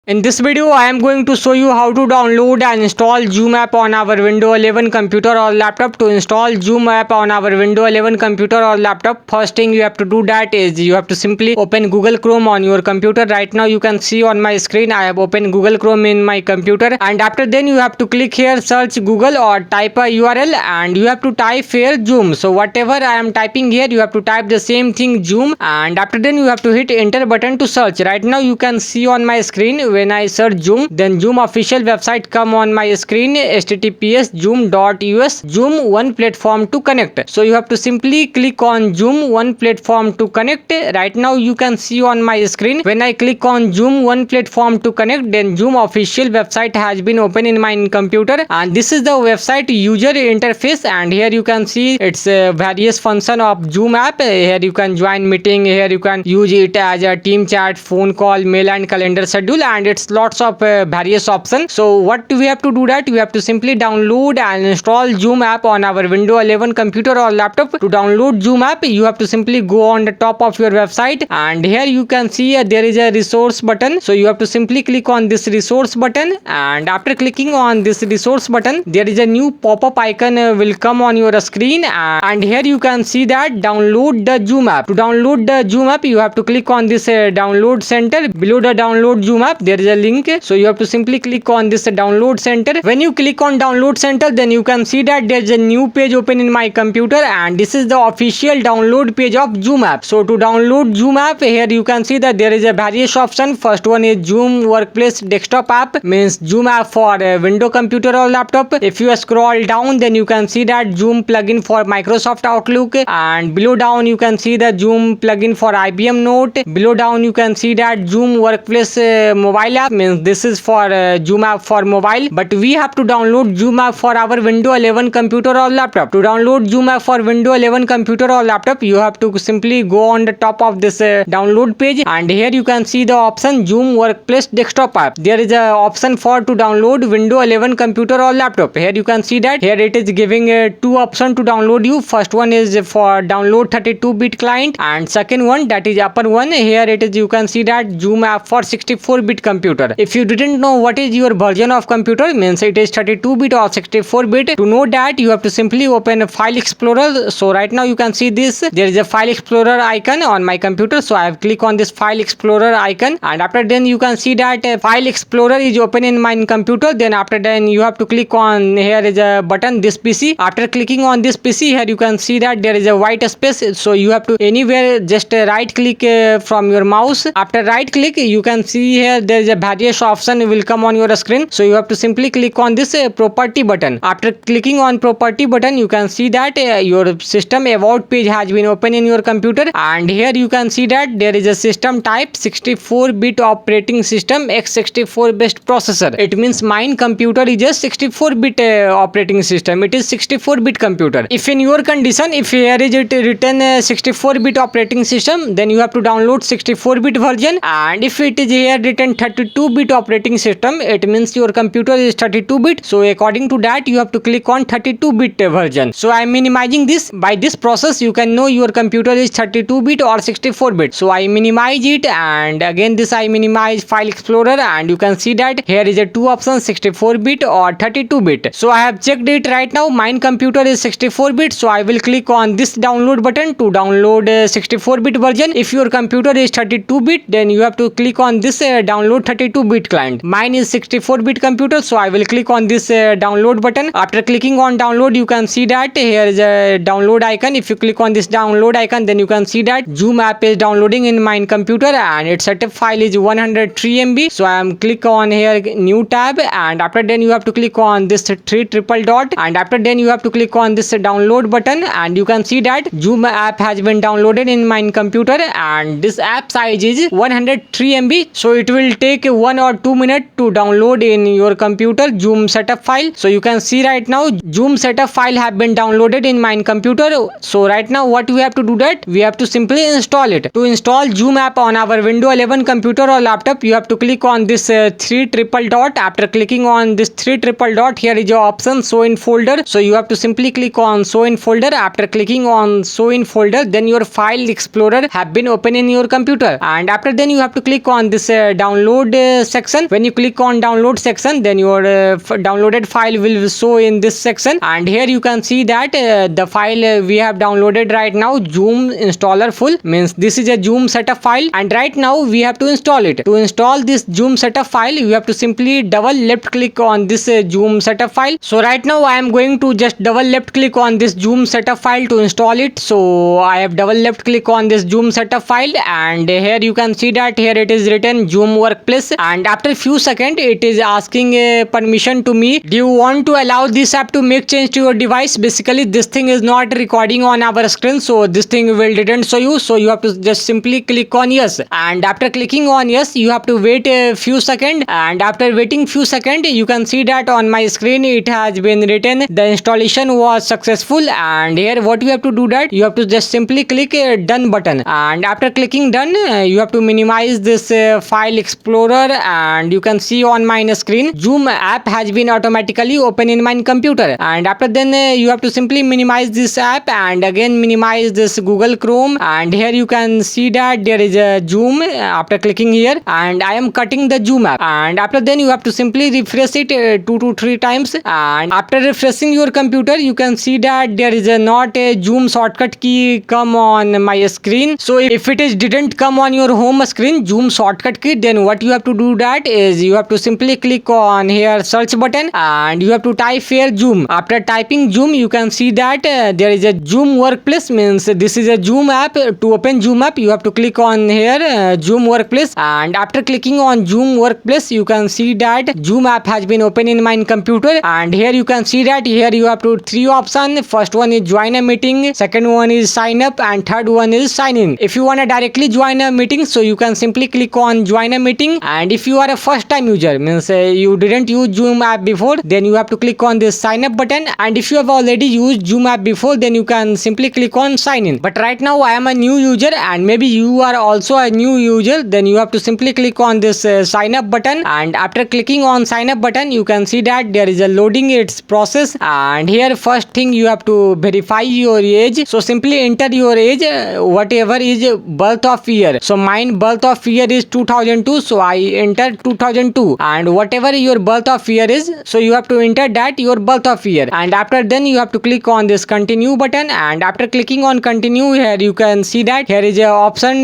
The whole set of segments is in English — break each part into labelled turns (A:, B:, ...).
A: In this video, I am going to show you how to download and install Zoom app on our Windows 11 computer or laptop. To install Zoom app on our Windows 11 computer or laptop, first thing you have to do that is you have to simply open Google Chrome on your computer. Right now you can see on my screen I have opened Google Chrome in my computer, and after then you have to click here search Google or type a URL, and you have to type here Zoom. So whatever I am typing here, you have to type the same thing Zoom, and after then you have to hit enter button to search. Right now you can see on my screen when I search Zoom, then Zoom official website come on my screen, https zoom.us, Zoom one platform to connect. So you have to simply click on Zoom one platform to connect. Right now you can see on my screen when I click on Zoom one platform to connect, then Zoom official website has been open in my computer, and this is the website user interface, and here you can see its various function of Zoom app. Here you can join meeting, here you can use it as a team chat, phone call, mail and calendar schedule, and it's lots of various options. So what we have to do that we have to simply download and install Zoom app on our Windows 11 computer or laptop. To download Zoom app, you have to simply go on the top of your website, and here you can see there is a resource button. So you have to simply click on this resource button, and after clicking on this resource button, there is a new pop-up icon will come on your screen, and here you can see that download the Zoom app. To download the Zoom app, you have to click on this download center. Below the download Zoom app, there is a link, so you have to simply click on this download center. When you click on download center, then you can see that there's a new page open in my computer, and this is the official download page of Zoom app. So to download Zoom app, here you can see that there is a various option. First one is Zoom workplace desktop app, means Zoom app for Windows computer or laptop. If you scroll down, then you can see that Zoom plugin for Microsoft Outlook, and below down you can see the Zoom plugin for IBM Note. Below down you can see that Zoom workplace mobile app, means this is for Zoom app for mobile, but we have to download Zoom app for our Windows 11 computer or laptop. To download Zoom app for Windows 11 computer or laptop, you have to simply go on the top of this download page, and here you can see the option Zoom workplace desktop app. There is a option for to download Windows 11 computer or laptop. Here you can see that here it is giving two options to download you. First one is for download 32-bit client, and second one, that is upper one, here it is you can see that Zoom app for 64-bit computer. If you didn't know what is your version of computer, means it is 32-bit or 64-bit, to know that you have to simply open File Explorer. So right now you can see this, there is a File Explorer icon on my computer, so I have click on this File Explorer icon, and after then you can see that File Explorer is open in my computer. Then after then you have to click on, here is a button, this PC. After clicking on this PC, here you can see that there is a white space, so you have to anywhere just right click from your mouse. After right click, you can see here there is a various option will come on your screen, so you have to simply click on this property button. After clicking on property button, you can see that your system about page has been open in your computer, and here you can see that there is a system type 64-bit operating system x64 based processor. It means mine computer is a 64-bit operating system. It is 64-bit computer. If in your condition, if here is it written 64-bit operating system, then you have to download 64-bit version, and if it is here written 32-bit operating system, it means your computer is 32-bit. So according to that, you have to click on 32-bit version. So I am minimizing this. By this process, you can know your computer is 32-bit or 64-bit. So I minimize it, and again this I minimize File Explorer, and you can see that here is a two options, 64-bit or 32-bit. So I have checked it right now. Mine computer is 64-bit, so I will click on this download button to download 64-bit version. If your computer is 32-bit, then you have to click on this download 32-bit client. Mine is 64-bit computer, so I will click on this download button. After clicking on download, you can see that here is a download icon. If you click on this download icon, then you can see that Zoom app is downloading in my computer, and its setup file is 103 MB. So I am click on here new tab, and after then you have to click on this three triple dot, and after then you have to click on this download button, and you can see that Zoom app has been downloaded in my computer, and this app size is 103 MB. So it will take 1 or 2 minutes to download in your computer Zoom setup file. So you can see right now Zoom setup file have been downloaded in my computer. So right now what we have to do that we have to simply install it. To install Zoom app on our Windows 11 computer or laptop, you have to click on this three triple dot. After clicking on this three triple dot, here is your option show in folder. So you have to simply click on show in folder. After clicking on show in folder, then your File Explorer have been open in your computer, and after then you have to click on this download download section. When you click on download section, then your downloaded file will show in this section, and here you can see that the file we have downloaded right now, Zoom installer full, means this is a Zoom setup file, and right now we have to install it. To install this Zoom setup file, you have to simply double left click on this Zoom setup file. So right now I am going to just double left click on this Zoom setup file to install it. So I have double left click on this Zoom setup file, and here you can see that here it is written Zoom Workplace, and after few seconds it is asking permission to me. Do you want to allow this app to make change to your device? Basically this thing is not recording on our screen, so this thing will didn't show you, so you have to just simply click on yes, and after clicking on yes you have to wait a few seconds, and after waiting few seconds you can see that on my screen it has been written the installation was successful. And here what you have to do, that you have to just simply click done button, and after clicking done you have to minimize this file explorer, and you can see on my screen Zoom app has been automatically open in my computer. And after then you have to simply minimize this app and again minimize this Google Chrome, and here you can see that there is a Zoom after clicking here, and I am cutting the Zoom app, and after then you have to simply refresh it 2 to 3 times, and after refreshing your computer you can see that there is not a Zoom shortcut key come on my screen. So if it is didn't come on your home screen Zoom shortcut key, then what you have to do, that is you have to simply click on here search button, and you have to type here Zoom. After typing Zoom you can see that there is a Zoom Workplace, means this is a Zoom app. To open Zoom app you have to click on here Zoom Workplace, and after clicking on Zoom Workplace you can see that Zoom app has been open in my computer, and here you can see that here you have to 3 options. First one is join a meeting, second one is sign up, and third one is sign in. If you want to directly join a meeting, so you can simply click on join a meeting, and if you are a first time user, means you didn't use Zoom app before, then you have to click on this sign up button, and if you have already used Zoom app before, then you can simply click on sign in. But right now I am a new user and maybe you are also a new user, then you have to simply click on this sign up button, and after clicking on sign up button you can see that there is a loading its process, and here first thing you have to verify your age. So simply enter your age whatever is birth of year. So mine birth of year is 2002, so I enter 2002, and whatever your birth of year is, so you have to enter that your birth of year, and after then you have to click on this continue button, and after clicking on continue here you can see that here is a option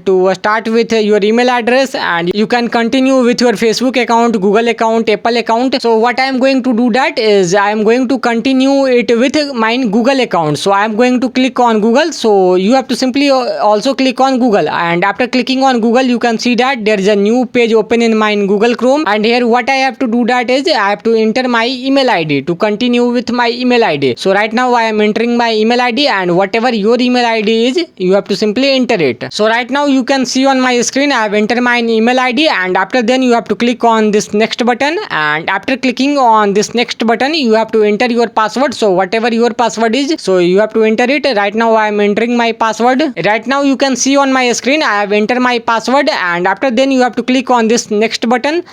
A: to start with your email address, and you can continue with your Facebook account, Google account, Apple account. So what I am going to do, that is I am going to continue it with my Google account. So I am going to click on Google, so you have to simply also click on Google, and after clicking on Google you can see that there is a new page open in my Google Chrome, and here what I have to do, that is I have to enter my email ID to continue with my email ID. So right now I am entering my email ID, and whatever your email ID is you have to simply enter it. So right now you can see on my screen I have entered my email ID, and after then you have to click on this next button, and after clicking on this next button you have to enter your password. So whatever your password is, so you have to enter it. Right now I am entering my password. Right now you can see on my screen I have entered my password, and after then you have to click on this next button,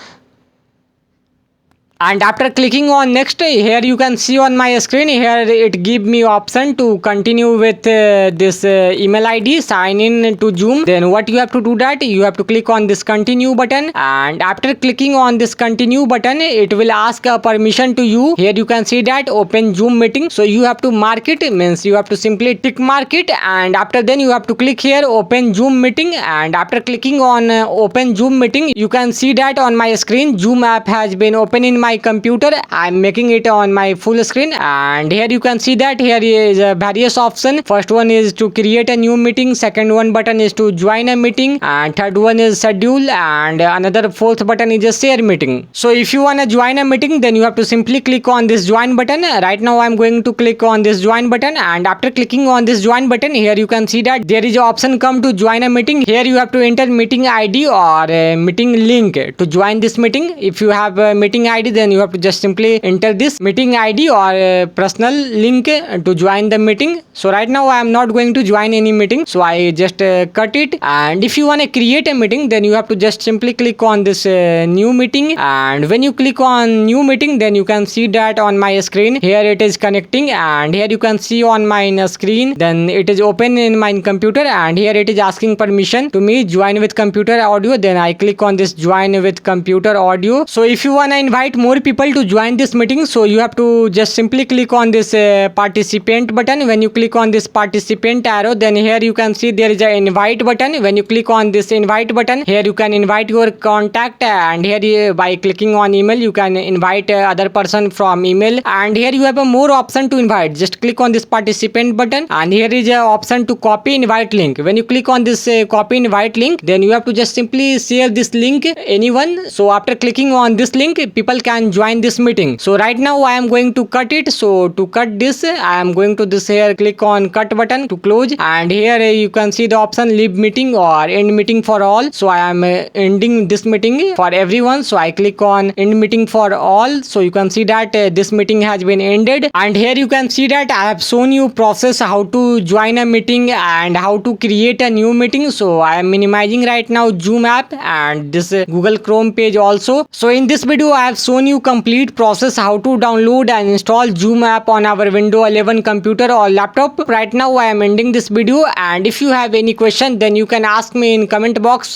A: and after clicking on next, here you can see on my screen here it give me option to continue with this email ID, sign in to Zoom. Then what you have to do, that you have to click on this continue button, and after clicking on this continue button it will ask a permission to you. Here you can see that open Zoom meeting, so you have to mark it, means you have to simply tick mark it, and after then you have to click here open Zoom meeting, and after clicking on open Zoom meeting you can see that on my screen Zoom app has been open in my computer. I am making it on my full screen, and here you can see that here is various option. First one is to create a new meeting, second one button is to join a meeting, and third one is schedule, and another fourth button is a share meeting. So if you want to join a meeting, then you have to simply click on this join button. Right now I am going to click on this join button, and after clicking on this join button here you can see that there is an option come to join a meeting. Here you have to enter meeting ID or meeting link to join this meeting. If you have a meeting ID, then you have to just simply enter this meeting ID or personal link to join the meeting. So right now I am not going to join any meeting, so I just cut it. And if you want to create a meeting, then you have to just simply click on this new meeting, and when you click on new meeting, then you can see that on my screen here it is connecting, and here you can see on my screen, then it is open in my computer, and here it is asking permission to me join with computer audio. Then I click on this join with computer audio. So if you want to invite more people to join this meeting, so you have to just simply click on this participant button. When you click on this participant arrow, then here you can see there is a invite button. When you click on this invite button, here you can invite your contact, and here by clicking on email you can invite other person from email. And here you have a more option to invite. Just click on this participant button, and here is a option to copy invite link. When you click on this copy invite link, then you have to just simply share this link anyone. So after clicking on this link, people can join this meeting. So right now I am going to cut it. So to cut this, I am going to this here, click on cut button to close, and here you can see the option leave meeting or end meeting for all. So I am ending this meeting for everyone, so I click on end meeting for all. So you can see that this meeting has been ended, and here you can see that I have shown you process how to join a meeting and how to create a new meeting. So I am minimizing right now Zoom app and this Google Chrome page also. So in this video I have shown you complete process how to download and install Zoom app on our Windows 11 computer or laptop. Right now I am ending this video, and if you have any question, then you can ask me in comment box.